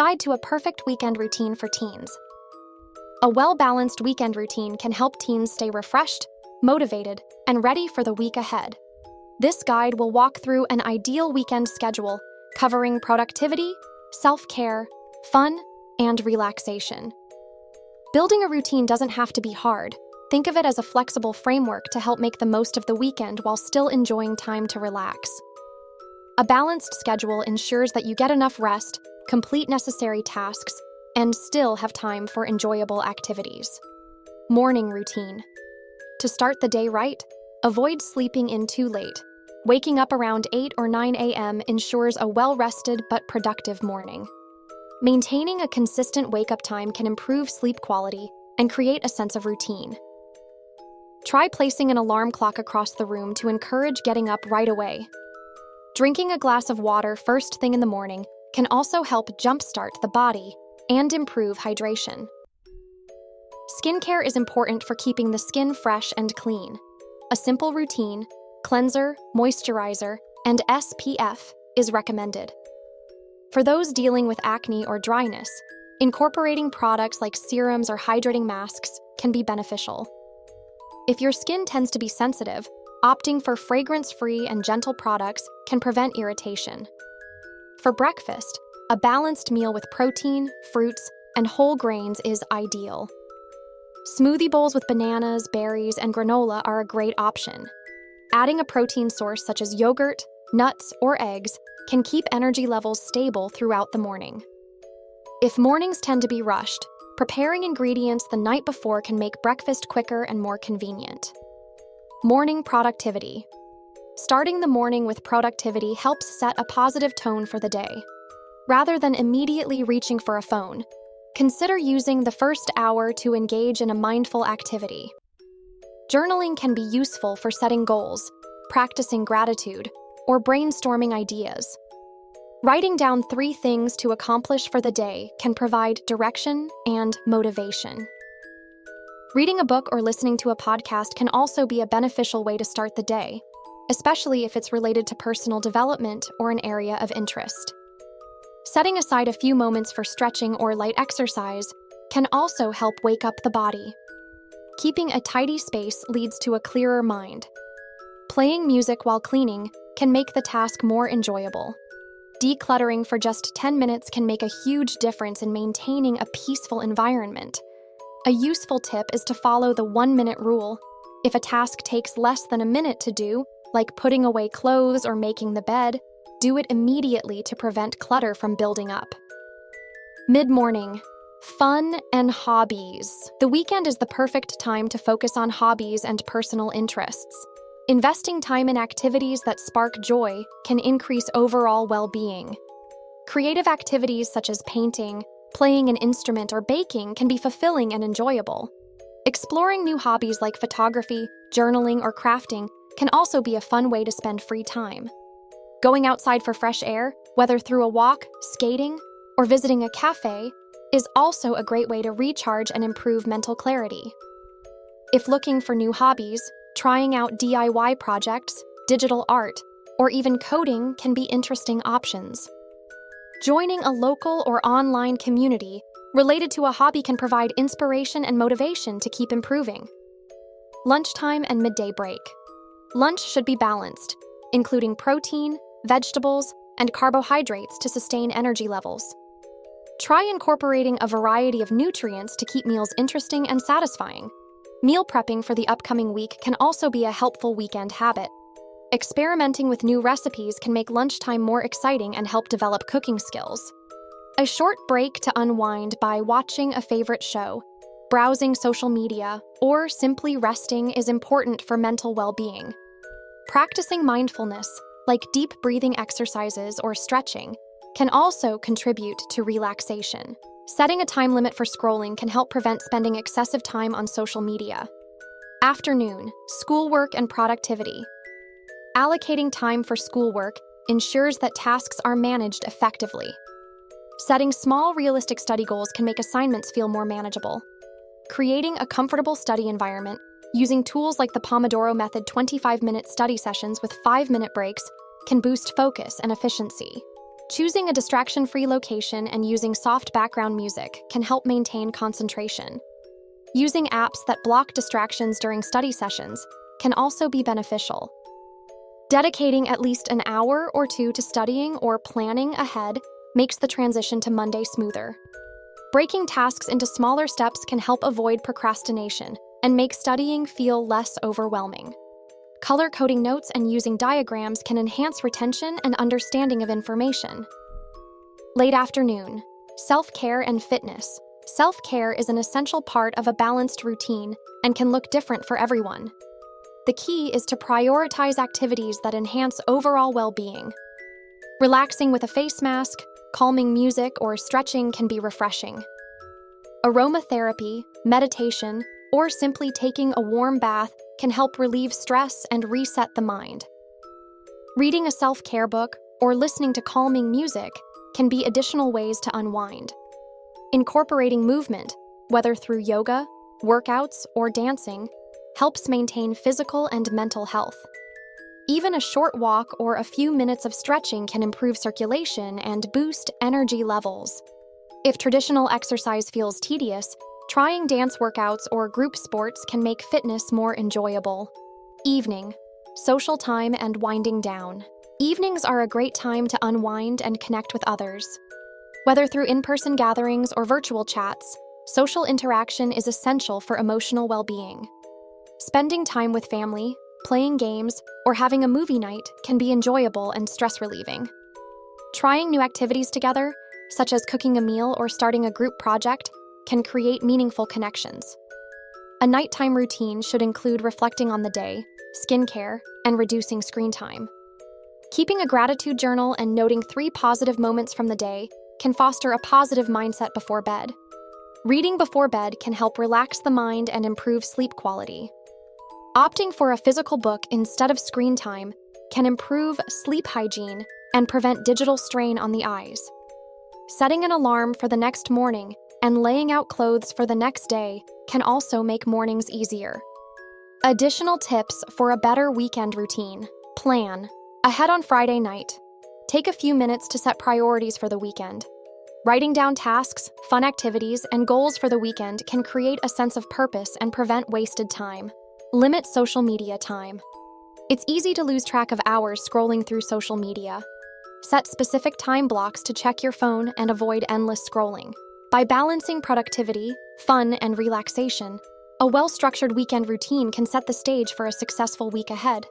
Guide to a perfect weekend routine for teens. A well-balanced weekend routine can help teens stay refreshed, motivated, and ready for the week ahead. This guide will walk through an ideal weekend schedule covering productivity, self-care, fun, and relaxation. Building a routine doesn't have to be hard. Think of it as a flexible framework to help make the most of the weekend while still enjoying time to relax. A balanced schedule ensures that you get enough rest, complete necessary tasks, and still have time for enjoyable activities. Morning routine. To start the day right, avoid sleeping in too late. Waking up around 8 or 9 a.m. ensures a well-rested but productive morning. Maintaining a consistent wake-up time can improve sleep quality and create a sense of routine. Try placing an alarm clock across the room to encourage getting up right away. Drinking a glass of water first thing in the morning can also help jumpstart the body and improve hydration. Skincare is important for keeping the skin fresh and clean. A simple routine, cleanser, moisturizer, and SPF is recommended. For those dealing with acne or dryness, incorporating products like serums or hydrating masks can be beneficial. If your skin tends to be sensitive, opting for fragrance-free and gentle products can prevent irritation. For breakfast, a balanced meal with protein, fruits, and whole grains is ideal. Smoothie bowls with bananas, berries, and granola are a great option. Adding a protein source such as yogurt, nuts, or eggs can keep energy levels stable throughout the morning. If mornings tend to be rushed, preparing ingredients the night before can make breakfast quicker and more convenient. Morning productivity. Starting the morning with productivity helps set a positive tone for the day. Rather than immediately reaching for a phone, consider using the first hour to engage in a mindful activity. Journaling can be useful for setting goals, practicing gratitude, or brainstorming ideas. Writing down 3 things to accomplish for the day can provide direction and motivation. Reading a book or listening to a podcast can also be a beneficial way to start the day, especially if it's related to personal development or an area of interest. Setting aside a few moments for stretching or light exercise can also help wake up the body. Keeping a tidy space leads to a clearer mind. Playing music while cleaning can make the task more enjoyable. Decluttering for just 10 minutes can make a huge difference in maintaining a peaceful environment. A useful tip is to follow the 1-minute rule. If a task takes less than a minute to do, like putting away clothes or making the bed, do it immediately to prevent clutter from building up. Mid-morning. Fun and hobbies. The weekend is the perfect time to focus on hobbies and personal interests. Investing time in activities that spark joy can increase overall well-being. Creative activities such as painting, playing an instrument, or baking can be fulfilling and enjoyable. Exploring new hobbies like photography, journaling, or crafting can also be a fun way to spend free time. Going outside for fresh air, whether through a walk, skating, or visiting a cafe, is also a great way to recharge and improve mental clarity. If looking for new hobbies, trying out DIY projects, digital art, or even coding can be interesting options. Joining a local or online community related to a hobby can provide inspiration and motivation to keep improving. Lunchtime and midday break. Lunch should be balanced, including protein, vegetables, and carbohydrates to sustain energy levels. Try incorporating a variety of nutrients to keep meals interesting and satisfying. Meal prepping for the upcoming week can also be a helpful weekend habit. Experimenting with new recipes can make lunchtime more exciting and help develop cooking skills. A short break to unwind by watching a favorite show, browsing social media, or simply resting is important for mental well-being. Practicing mindfulness, like deep breathing exercises or stretching, can also contribute to relaxation. Setting a time limit for scrolling can help prevent spending excessive time on social media. Afternoon, schoolwork and productivity. Allocating time for schoolwork ensures that tasks are managed effectively. Setting small, realistic study goals can make assignments feel more manageable. Creating a comfortable study environment, using tools like the Pomodoro method 25-minute study sessions with 5-minute breaks, can boost focus and efficiency. Choosing a distraction-free location and using soft background music can help maintain concentration. Using apps that block distractions during study sessions can also be beneficial. Dedicating at least an hour or two to studying or planning ahead makes the transition to Monday smoother. Breaking tasks into smaller steps can help avoid procrastination and make studying feel less overwhelming. Color-coding notes and using diagrams can enhance retention and understanding of information. Late afternoon, self-care and fitness. Self-care is an essential part of a balanced routine and can look different for everyone. The key is to prioritize activities that enhance overall well-being. Relaxing with a face mask, calming music, or stretching can be refreshing. Aromatherapy, meditation, or simply taking a warm bath can help relieve stress and reset the mind. Reading a self-care book or listening to calming music can be additional ways to unwind. Incorporating movement, whether through yoga, workouts, or dancing, helps maintain physical and mental health. Even a short walk or a few minutes of stretching can improve circulation and boost energy levels. If traditional exercise feels tedious, trying dance workouts or group sports can make fitness more enjoyable. Evening, social time and winding down. Evenings are a great time to unwind and connect with others. Whether through in-person gatherings or virtual chats, social interaction is essential for emotional well-being. Spending time with family, playing games, or having a movie night can be enjoyable and stress-relieving. Trying new activities together, such as cooking a meal or starting a group project, can create meaningful connections. A nighttime routine should include reflecting on the day, skincare, and reducing screen time. Keeping a gratitude journal and noting 3 positive moments from the day can foster a positive mindset before bed. Reading before bed can help relax the mind and improve sleep quality. Opting for a physical book instead of screen time can improve sleep hygiene and prevent digital strain on the eyes. Setting an alarm for the next morning and laying out clothes for the next day can also make mornings easier. Additional tips for a better weekend routine. Plan ahead on Friday night. Take a few minutes to set priorities for the weekend. Writing down tasks, fun activities, and goals for the weekend can create a sense of purpose and prevent wasted time. Limit social media time. It's easy to lose track of hours scrolling through social media. Set specific time blocks to check your phone and avoid endless scrolling. By balancing productivity, fun, and relaxation, a well-structured weekend routine can set the stage for a successful week ahead.